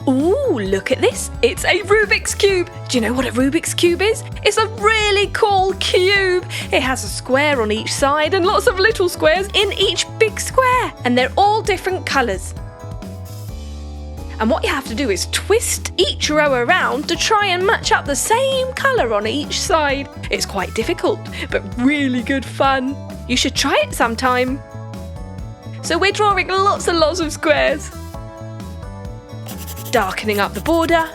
Ooh, look at this. It's a Rubik's Cube. Do you know what a Rubik's Cube is? It's a really cool cube. It has a square on each side and lots of little squares in each big square. And they're all different colours. And what you have to do is twist each row around to try and match up the same colour on each side. It's quite difficult, but really good fun. You should try it sometime. So we're drawing lots and lots of squares. Darkening up the border.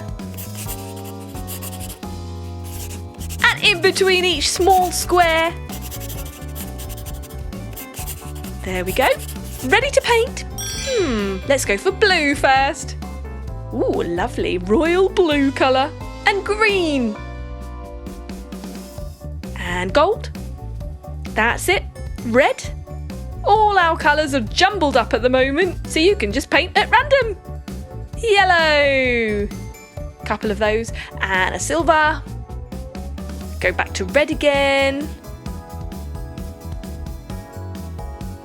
And in between each small square. There we go. Ready to paint. Let's go for blue first. Ooh, lovely royal blue colour. And green. And gold. That's it. Red. All our colours are jumbled up at the moment, so you can just paint at random. Yellow. Couple of those. And a silver. Go back to red again.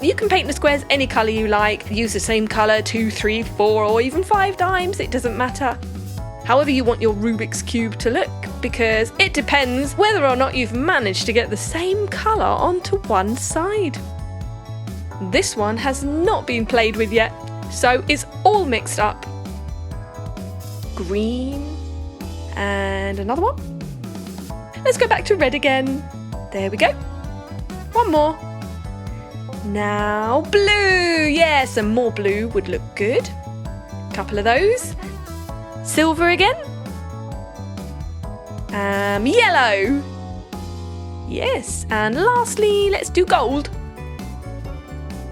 You can paint the squares any colour you like. Use the same colour 2, 3, 4 or even 5 times. It doesn't matter. However you want your Rubik's Cube to look, because it depends whether or not you've managed to get the same colour onto one side. This one has not been played with yet, so it's all mixed up. Green and another one. Let's go back to red again. There we go. One more. Now blue. Yeah, some more blue would look good. Couple of those. Silver again. Yellow. Yes, and lastly, let's do gold.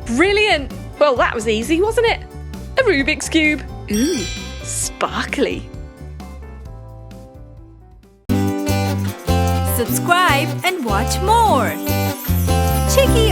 Brilliant. Well, that was easy, wasn't it? A Rubik's Cube. Ooh, sparkly. Subscribe and watch more. Chiki